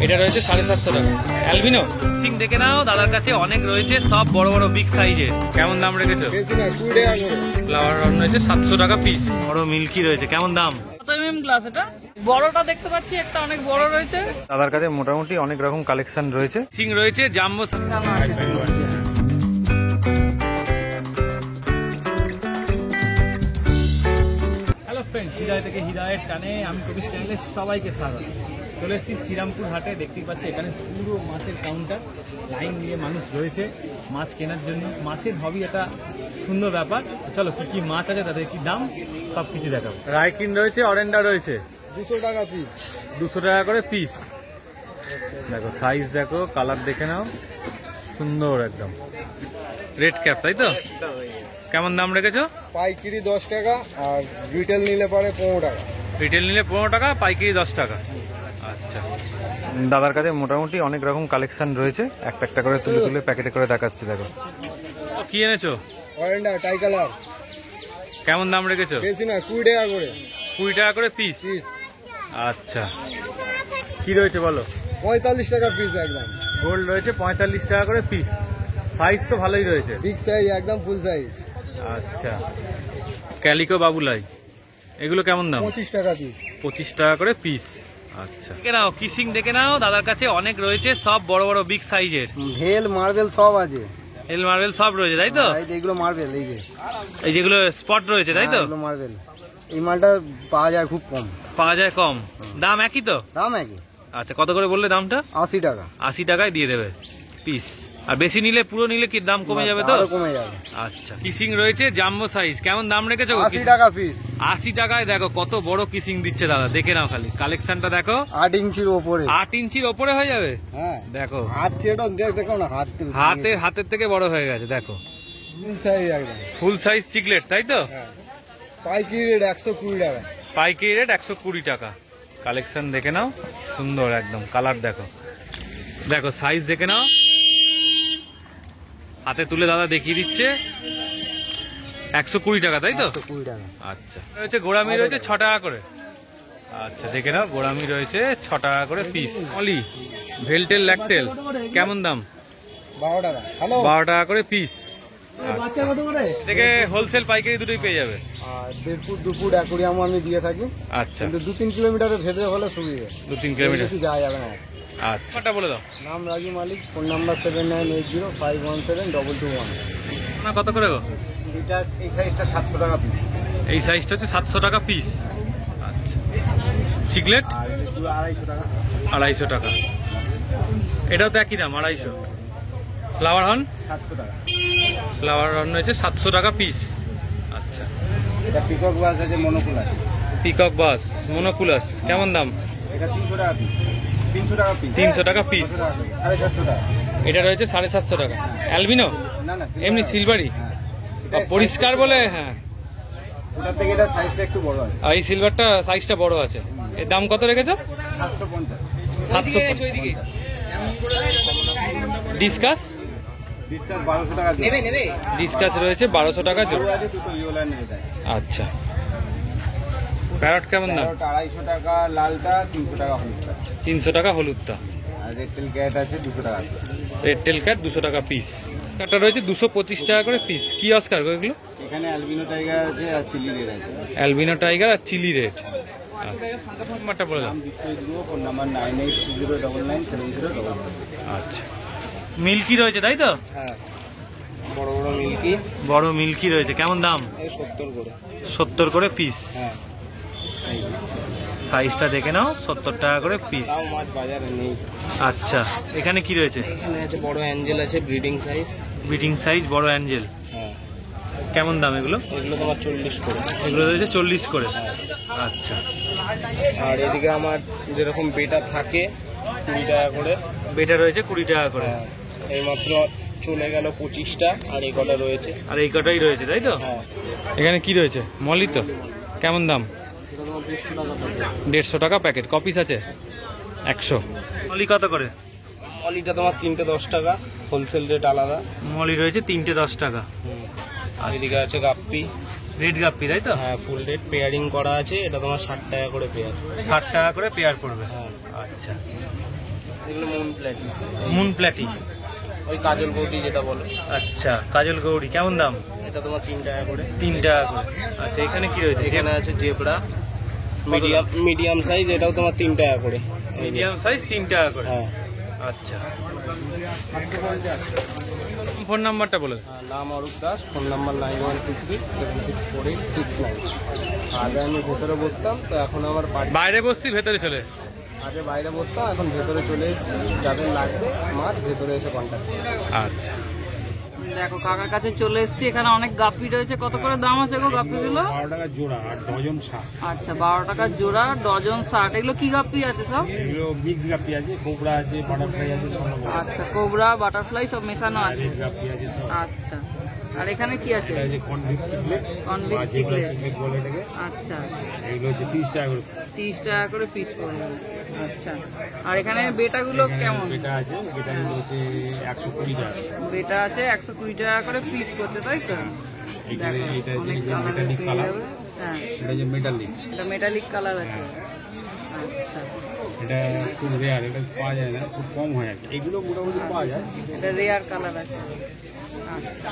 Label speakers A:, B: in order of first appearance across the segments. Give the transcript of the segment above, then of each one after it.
A: এটা রয়েছে 750 টাকা। অ্যালবিনো সিং দেখে নাও, দাদার কাছে অনেক রয়েছে, সব বড় বড় বিগ সাইজের। কেমন দাম রেখেছো? ফ্লাওয়ার রন রয়েছে 700 টাকা পিস। বড় মিল্কি রয়েছে, কেমন দাম?
B: কত এমএম গ্লাস এটা? বড়টা দেখতে পাচ্ছি, একটা অনেক বড় রয়েছে।
A: দাদার কাছে মোটামুটি অনেক রকম কালেকশন রয়েছে। সিং রয়েছে জাম্বো। হ্যালো ফ্রেন্ড, হৃদয় থেকে হৃদয়ের টানে আমি কবির চ্যানেলে সবাইকে স্বাগত। চলে এসেছি শ্রীরামপুর হাটে। দেখতেই পাচ্ছি এখানে পুরো মাছের কাউন্টার, লাইন দিয়ে মানুষ রয়েছে মাছ কেনার জন্য। মাছের হবি একটা সুন্দর ব্যাপার। চলো কি কি মাছ আছে, তাদের কি দাম, সব কিছু দেখাবো। রাইকিন রয়েছে, অরেন্ডা রয়েছে 200 টাকা পিস। 200 টাকা করে পিস। দেখো সাইজ দেখো, কালার দেখে নাও, সুন্দর একদম। রেড ক্যাপ তাই তো? কেমন দাম রেখেছো?
C: পাইকারি 10 টাকা আর রিটেল নিলে পরে 15 টাকা।
A: রিটেল নিলে 15 টাকা, পাইকারি 10 টাকা। আচ্ছা, দাদার কাছে মোটামুটি অনেক রকম কালেকশন রয়েছে। একটা একটা করে তুলে তুলে প্যাকেটে করে দেখাচ্ছে। দেখো কি এনেছো?
C: অরেন্ডা টাই কালার।
A: কেমন দাম রেখেছো?
C: বেশি না, 20 টাকা করে।
A: 20 টাকা করে পিস। আচ্ছা, কি রয়েছে বলো?
C: 45 টাকা পিস একদম।
A: গোল্ড রয়েছে 45 টাকা করে পিস। সাইজ তো ভালোই রয়েছে,
C: বিগ সাইজ একদম, ফুল সাইজ।
A: আচ্ছা, ক্যালিকো বাবুলাই, এগুলো কেমন দাম?
C: 25 টাকা পিস।
A: 25 টাকা করে পিস। আচ্ছা, দেখে নাও কিসিং দেখে নাও, দাদার কাছে অনেক রয়েছে, সব বড় বড় বিগ সাইজের।
C: ভেল মার্বেল সব আছে।
A: এল মার্বেল সব রয়েছে তাই তো?
C: এইগুলো মার্বেল,
A: এই যেগুলো স্পট রয়েছে তাই তো?
C: এগুলো মার্বেল। এই মালটা পাওয়া যায় খুব কম।
A: পাওয়া যায় কম, দাম একই তো?
C: দাম একই।
A: আচ্ছা, কত করে বললে দামটা?
C: 80 টাকা।
A: 80 টাকায় দিয়ে দেবে পিস। আর বেশি নিলে, পুরো নিলে কি দাম কমে যাবে তো?
C: আরো কমে যাবে।
A: আচ্ছা, কিসিং রয়েছে জাম্বো সাইজ। কেমন দাম রেখেছো?
C: 80 টাকা পিস।
A: 80 টাকায় দেখো কত বড় কিসিং দিচ্ছে দাদা, দেখে নাও খালি কালেকশনটা দেখো।
C: 8 ইঞ্চির ওপরে।
A: 8 ইঞ্চির ওপরে হয়ে যাবে।
C: হ্যাঁ
A: দেখো
C: হাত চেটো দেখো না,
A: হাতের থেকে বড় হয়ে গেছে। দেখো
C: ফুল সাইজ একদম।
A: ফুল সাইজ চিকলেট তাই তো?
C: হ্যাঁ, পাইকারি রেট 120 টাকা।
A: পাইকারি রেট 120 টাকা। কালেকশন দেখে নাও, সুন্দর একদম। কালার দেখো, দেখো সাইজ দেখে নাও। হাতে তুলে দাদা দেখিয়ে দিচ্ছে। 120 টাকা তাই তো?
C: 120 টাকা।
A: আচ্ছা, রয়েছে গোড়ামি রয়েছে 6 টাকা করে। আচ্ছা, দেখে নাও, গোড়ামি রয়েছে 6 টাকা করে পিস। অলি ভেলটেল ল্যাকটেল কেমন দাম?
C: 12 টাকা। হ্যালো,
A: 12 টাকা করে পিস। দেখে হোলসেল পাইকারি দুটোই পেয়ে যাবে।
C: আর 1.5 ফুট 2 ফুট অ্যাকোরিয়াম আমি দিয়ে থাকি।
A: আচ্ছা,
C: কিন্তু 2-3 কিলোমিটারের ভেতরে হলে সুবিধা।
A: 2-3 কিলোমিটার
C: বেশি যাওয়া যাবে না।
A: আচ্ছা, ওটা বলে দাও।
C: নাম রাজু মালিক, ফোন নাম্বার 7980517221।
A: না, কত করে গো?
C: এটা এই সাইজটা 700 টাকা পিস।
A: এই সাইজটা হচ্ছে 700 টাকা পিস। আচ্ছা, চিকলেট
C: আর এগুলো 250 টাকা।
A: 250 টাকা। এটাও তো একই দাম, 250। ফ্লাওয়ার হর্ন
C: 700 টাকা।
A: ফ্লাওয়ার হর্ন হচ্ছে 700 টাকা পিস। আচ্ছা,
C: এটা পিকক বাস আছে, মনোকুলাস।
A: পিকক বাস মনোকুলাস কেমন দাম?
C: এটা 300 টাকা পিস। 300 টাকা পিস।
A: 300 টাকা পিস।
C: 750 টাকা।
A: এটা রয়েছে 750 টাকা। অ্যালবিনো
C: না না,
A: এমনি সিলভারি পরিষ্কার বলে। হ্যাঁ,
C: ওটার থেকে এটা সাইজটা একটু বড় আছে।
A: আর এই সিলভারটা সাইজটা বড় আছে। এর দাম কত রেখেছো?
C: 750।
A: 750। ডিসকাস?
C: ডিসকাস 1200 টাকা নেবে।
A: ডিসকাস রয়েছে 1200 টাকা জোড়া।
C: আছে দুটো ইয়োলা নেবে তাই।
A: আচ্ছা, প্যারট কেমন দাম?
C: 250 টাকা লালটা, 300 টাকা হলুদটা।
A: 300 টাকা হলুদটা।
C: আর রেড টেল ক্যাট আছে 200 টাকা।
A: রেড টেল ক্যাট 200 টাকা পিস। ক্যাটটা রয়েছে 225 টাকা করে পিস। কি অস্কার গো এগুলো?
C: এখানে অ্যালবিনো টাইগার আছে আর চিলি রেড আছে।
A: অ্যালবিনো টাইগার আর চিলি রেড। নাম্বারটা বলে দাও।
C: নাম বিশ্বজিৎ গুহ, ফোন নাম্বার 9820997000।
A: আচ্ছা, মিল্কি রয়েছে তাই তো?
C: হ্যাঁ, বড় বড় মিল্কি।
A: বড় মিল্কি রয়েছে, কেমন দাম?
C: এই 70 করে।
A: 70 করে পিস।
C: হ্যাঁ,
A: সাইজটা দেখে নাও, 70 টাকা করে পিস।
C: তাও মাছ বাজারে নেই।
A: আচ্ছা, এখানে কি রয়েছে?
C: এখানে আছে বড় অ্যাঞ্জেল আছে, ব্রিডিং সাইজ।
A: ব্রিডিং সাইজ বড় অ্যাঞ্জেল।
C: হ্যাঁ,
A: কেমন দাম এগুলো?
C: এগুলো তোমার 40 করে।
A: এগুলো রয়েছে 40 করে। আচ্ছা,
C: আর এদিকে আমার যেরকম বেটা থাকে 20 টাকা করে।
A: বেটা রয়েছে 20 টাকা করে।
C: এই মাত্র চলে গেল 25টা, আর এই কটা রয়েছে।
A: আর এই কটাই রয়েছে তাই তো?
C: হ্যাঁ,
A: এখানে কি রয়েছে? মলি তো? কেমন দাম?
C: এটা তোমার 150 টাকা প্যাকেট।
A: 150 টাকা প্যাকেট। কপিস আছে 100। মলি কত করে?
C: অলিটা তোমার 3টে 10 টাকা, হোলসেল রেট আলাদা।
A: মলি রয়েছে 3টে 10 টাকা।
C: আর এদিকে আছে গাপ্পি।
A: রেড গাপ্পি তাই তো?
C: হ্যাঁ, ফুল রেট পেয়ারিং করা আছে। এটা তোমার 60 টাকা করে পেয়ার।
A: 60 টাকা করে পেয়ার পড়বে।
C: হ্যাঁ,
A: আচ্ছা, আচ্ছা,
C: এগুলো মুন প্ল্যাটি,
A: মুন প্ল্যাটি,
C: ওই কাজল গৌটি যেটা বলে।
A: আচ্ছা কাজল গৌড়ি কেমন দাম?
C: এটা তোমার 3 টাকা করে।
A: 3 টাকা করে। আচ্ছা এখানে কি রয়েছে?
C: এখানে আছে জেব্রা মিডিয়াম সাইজ, এটাও তোমার 3 টাকা করে।
A: মিডিয়াম সাইজ 3 টাকা করে।
C: হ্যাঁ।
A: আচ্ছা, ফোন নাম্বারটা বলে দাও।
C: নাম অরূপ দাস, ফোন নাম্বার 9123764869। আগে আমি ভেতরে বসতাম, তো এখন আমার
A: বাইরে বসছি ভেতরে চলে।
C: আগে বাইরে বসতাম, এখন ভেতরে চলে এসেছি। যাদের লাগবে মাছ ভেতরে এসে কন্ট্যাক্ট করবে।
A: আচ্ছা,
B: দেখো কাকার কাছে চলে এসেছি, এখানে অনেক গাপ্পি রয়েছে। কত করে দাম আছে গো গাপ্পিগুলো?
D: 12 টাকা জোড়া আর ডজন 60।
B: আচ্ছা 12 টাকা জোড়া, ডজন 60। এগুলো কি গাপ্পি আছে সব?
D: এগুলো মিক্স গাপ্পি আছে, কোবরা আছে, বাটারফ্লাই আছে, সোনামণি
B: আচ্ছা কোবরা বাটারফ্লাই সব মেশানো আছে।
D: রেড গাপ্পি আছে সব।
B: আচ্ছা, আর এখানে কি আছে?
D: এটা আছে কনভিক্ট চিকলেট,
B: Convict
D: বা যেগুলো
B: chiclet।
D: চিকলেট বলে এটাকে।
B: আচ্ছা,
D: এগুলো হচ্ছে 30 টাকা করে।
B: 30 টাকা করে পিস পড়বে। আচ্ছা, আর এখানে বেটাগুলো কেমন?
D: বেটা আছে, বেটাগুলো হচ্ছে 120 টাকা।
B: বেটা আছে 120 টাকা করে পিস করতে, তাই তো?
D: এখানে
B: দেখো,
D: এটা
B: অনেক
D: হচ্ছে
B: কালারের
D: মেটালিক
B: পেয়ে
D: কালার।
B: যাবে। হ্যাঁ,
D: এটা হচ্ছে মেটালিক।
B: এটা মেটালিক কালার আছে। আচ্ছা,
D: এটা খুব রেয়ার, এটা পাওয়া যায় না, খুব কম হয় আর কি। এগুলো মোটামুটি পাওয়া যায়।
B: এটা রেয়ার কালার আছে। আচ্ছা,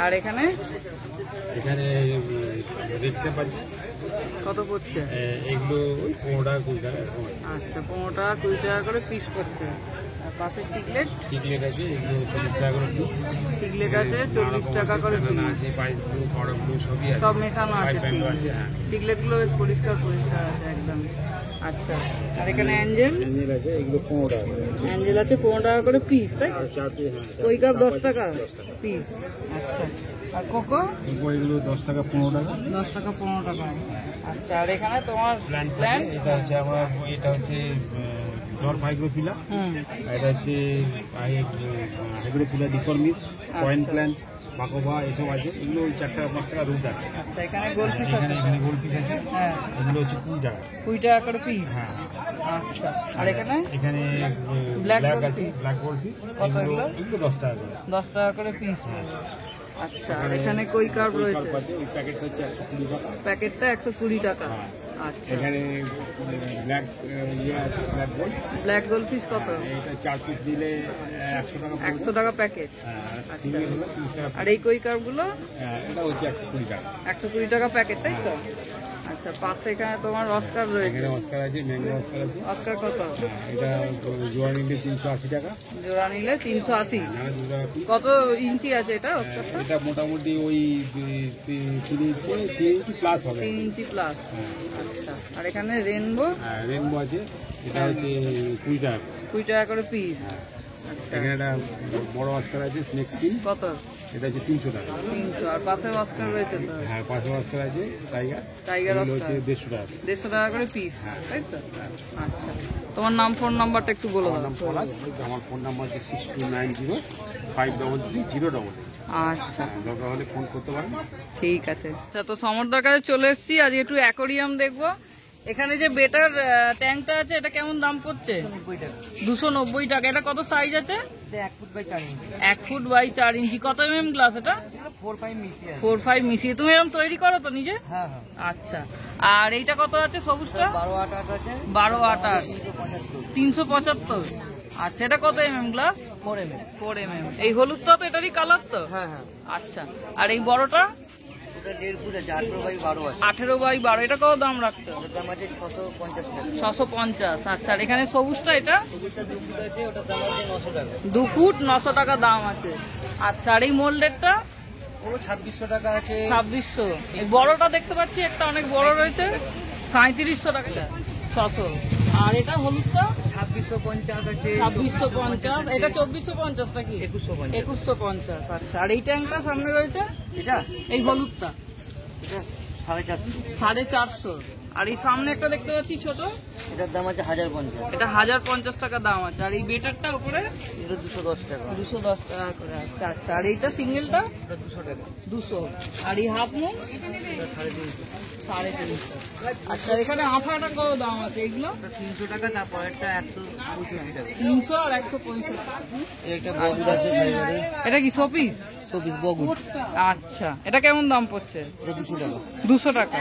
B: আর এখানে
D: এখানে রেড ক্যাপ আছে,
B: কত পড়ছে?
D: এগুলো ওই 15 টাকা 20 টাকা এরকম আছে।
B: আচ্ছা 15 টাকা 20 টাকা করে পিস পড়ছে। আর পাশে চিকলেট,
D: চিকলেট আছে, এগুলো 40 টাকা করে পিস।
B: চিকলেট আছে 40 টাকা করে পিস।
D: আছে, পাইপ ব্লু, পাউডার ব্লু সবই আছে।
B: সব মেশানো আছে।
D: পাইপ ব্যান্ডও আছে, হ্যাঁ।
B: চিকলেট গুলো বেশ পরিষ্কার পরিষ্কার আছে একদম। আচ্ছা, আর এখানে অ্যাঞ্জেল,
D: অ্যাঞ্জেল আছে, এগুলো 15 টাকা করে।
B: অ্যাঞ্জেল আছে 15 টাকা করে পিস, তাই?
D: আর 4 পিস, হ্যাঁ।
B: কই কাপ 10 টাকা পিস। আচ্ছা, আর কোকো
D: এগুলো 10 টাকা 15 টাকা।
B: 10 টাকা 15 টাকা। আচ্ছা, আর এখানে তোমার প্ল্যান্ট,
D: এটা হচ্ছে আমার, এটা হচ্ছে ডর মাইক্রোফিলা, এটা হচ্ছে হাইগ্রোফিলা ডিফর্মিস, কয়েন প্ল্যান্ট, মাকোবা এসব আছে। এগুলো ওই 4 টাকা 5 টাকা রুট আছে।
B: আচ্ছা এখানে গোল পিস
D: এখানে
B: আছে।
D: এখানে গোল পিস আছে,
B: হ্যাঁ,
D: এগুলো হচ্ছে 20 টাকা।
B: 20 টাকা করে পিস।
D: হ্যাঁ।
B: আচ্ছা, আর এখানে
D: এখানে
B: Black
D: ব্ল্যাক
B: gold
D: আছে,
B: piece।
D: Black gold piece.
B: কত
D: এগুলো
B: এগুলো?
D: এগুলো 10 টাকা করে।
B: 10 টাকা করে পিস। আচ্ছা, আর এখানে কই কার্ভ রয়েছে,
D: কার্প আছে, ওই প্যাকেটটা হচ্ছে 120 টাকা।
B: প্যাকেটটা 120 টাকা। আচ্ছা,
D: এখানে ব্ল্যাক ইয়ে আছে, ব্ল্যাক গোল্ড।
B: ব্ল্যাক গোল পিস কত?
D: এটা 4 পিস দিলে 100 টাকা পড়বে।
B: 100 টাকা প্যাকেট।
D: হ্যাঁ, সিঙ্গেল হলে 30 টাকা।
B: আর এই কই কার্ভ গুলো
D: হ্যাঁ, এটা হচ্ছে 120 টাকা।
B: 120 টাকা প্যাকেট, তাই তো? আচ্ছা, পাশে এখানে তোমার অস্কার রয়েছে।
D: এখানে অস্কার আছে, ম্যাঙ্গো অস্কার আছে।
B: অস্কার কত?
D: এটা জোড়া নিলে 380 টাকা,
B: জোড়া নিলে 380।
D: নাহলে 2 টাকা পিস।
B: কত ইঞ্চি আছে এটা অস্কারটা?
D: এটা মোটামুটি ওই 3 ইঞ্চি প্লাস হবে।
B: 3 ইঞ্চি প্লাস। আচ্ছা, আর এখানে রেনবো,
D: হ্যাঁ, রেনবো আছে, এটা হচ্ছে 20 টাকা।
B: 20 টাকা করে পিস। আচ্ছা,
D: এখানে একটা বড় অস্কার আছে, স্নেক স্কিন,
B: কত?
D: এটা হচ্ছে 300 টাকা।
B: 300। আর পাশে অস্কার রয়েছে তো,
D: হ্যাঁ, পাশে অস্কার আছে, টাইগার,
B: টাইগার
D: এগুলো হচ্ছে
B: অস্কার
D: 150 টাকা।
B: 150 টাকা করে পিস, তাই তো? আচ্ছা, তোমার নাম ফোন নাম্বারটা একটু বলে
D: আমার
B: দাও।
D: নাম পলাশ, আমার ফোন নাম্বার হচ্ছে 6290533033।
B: আচ্ছা,
D: দরকার হলে ফোন করতে পারেন।
B: ঠিক আছে। আচ্ছা, তো সমরদার কাছে চলে এসেছি, আজ একটু অ্যাকোরিয়াম দেখবো। এখানে যে বেটার ট্যাঙ্কটা আছে, এটা কেমন দাম পড়ছে? 290 টাকা। এটা কত সাইজ আছে? 1 ফুট বাই 4 ইঞ্চি। কত mm গ্লাস এটা? 4-5 মিশিয়ে। তুমি এরকম তৈরি করো তো নিজে? আচ্ছা, আর এইটা কত আছে সবুজটা? 12-8 375। আচ্ছা, এটা কত mm গ্লাস? 4 mm। এই হলুদটা তো এটারই কালার তো? আচ্ছা, আর এই বড়টা 18/12। এটা কত দাম রাখছো? 650। আচ্ছা, আর এখানে সবুজটা, এটা 2 ফুট 900 টাকা দাম আছে। আচ্ছা, আর এই মোল্ডেরটা
C: 2600 টাকা আছে।
B: 2600। এই বড়টা দেখতে পাচ্ছি একটা অনেক বড় রয়েছে, 3700 টাকা। 600। আর এটা হলুদটা
C: 2650 আছে।
B: 2650। এটা 2450 কি? 2150। আচ্ছা, আর এই ট্যাঙ্কটা সামনে রয়েছে,
C: এটা
B: এই হলুদটা
C: এটা 450।
B: 450। আর এই সামনে একটা দেখতে পাচ্ছি ছোট,
C: এটার দাম আছে 1050।
B: এটা 1050 টাকা দাম আছে। আর এই বেটারটা উপরে
C: এটা 210 টাকা।
B: 210 টাকা করে। আচ্ছা, আচ্ছা, আর এইটা সিঙ্গেলটা
C: এটা 200 টাকা।
B: 200। আর এই হাফ মুন
C: এটা 350।
B: 350। আচ্ছা, এখানে আঠাটা কত দাম আছে এগুলো?
C: এটা 300 টাকা, তারপরেরটা 165 টাকা।
B: 300 আর 165।
C: এটা বগুড় আছে ভাইবারে।
B: এটা কি শোপিস?
C: শোপিস বগুড়।
B: আচ্ছা, এটা কেমন দাম পড়ছে?
C: এটা 200 টাকা।
B: 200 টাকা।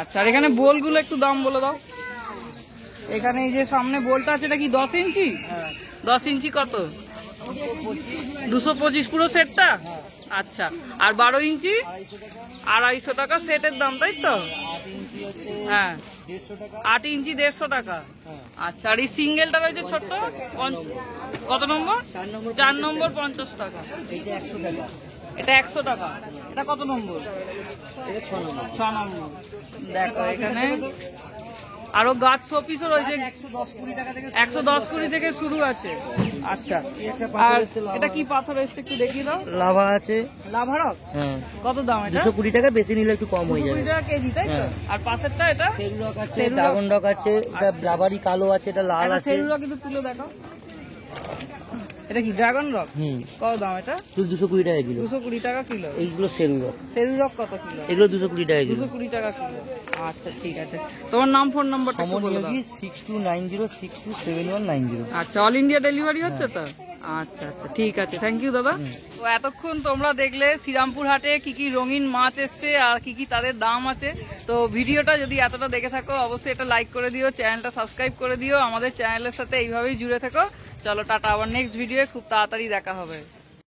B: আচ্ছা, আর এখানে বোলগুলো একটু দাম বলে দাও। এখানে এই যে সামনে বোলটা আছে, এটা কি 10 ইঞ্চি? 10 ইঞ্চি কত? 225 পুরো সেটটা? আচ্ছা, আর 12 ইঞ্চি 250 টাকা সেটের দাম, তাই তো? হ্যাঁ, 8 ইঞ্চি 150 টাকা। আচ্ছা, আর এই সিঙ্গেলটা রয়েছে ছোট্ট, কত নম্বর? 4 নম্বর 50 টাকা। এটা 100 টাকা। এটা কত নম্বর? 6 নম্বর। দেখো এখানে আরো গাছ শোপিসও রয়েছে, 110-20 থেকে শুরু আছে। আচ্ছা, আর এটা কি পাথর এসছে একটু দেখিয়ে দাও।
E: লাভা আছে।
B: Lava rock?
E: হ্যাঁ।
B: কত দাম এটা?
E: 220 টাকা, বেশি নিলে একটু কম হয়ে
B: 220
E: যাবে।
B: টাকা কেজি, তাই তো? আর পাশেরটা এটা
E: সেরু রক আছে,
B: সেরু রক।
E: ড্রাগন রক আছে, এটা ব্লাবারি কালো আছে, এটা লাল আছে।
B: সেরু রক কিন্তু তুলে দেখো। এটা কি ড্রাগন রক? কত দাম এটা?
E: 220 টাকা কিলো।
B: 220 টাকা কিলো।
E: এইগুলো সেরু রক।
B: সেরু রক কত কিলো?
E: এগুলো 220 টাকা কিলো।
B: 220 টাকা কিলো। আচ্ছা, ঠিক আছে। তোমার নাম, ফোন নাম্বারটা একটু বলে দাও।
E: 6290627190।
B: আচ্ছা, অল ইন্ডিয়া ডেলিভারি হচ্ছে তো? আচ্ছা আচ্ছা, ঠিক আছে, থ্যাংক ইউ দাদা। তো এতক্ষণ তোমরা দেখলে শ্রীরামপুর হাটে কি কি রঙিন মাছ এসছে আর কি কি তাদের দাম আছে। তো ভিডিওটা যদি এতটা দেখে থাকো অবশ্যই এটা লাইক করে দিও, চ্যানেলটা সাবস্ক্রাইব করে দিও, আমাদের চ্যানেলের সাথে এইভাবেই জুড়ে থাকো। চলো টাটা, আবার নেক্সট ভিডিও খুব তাড়াতাড়ি দেখা হবে।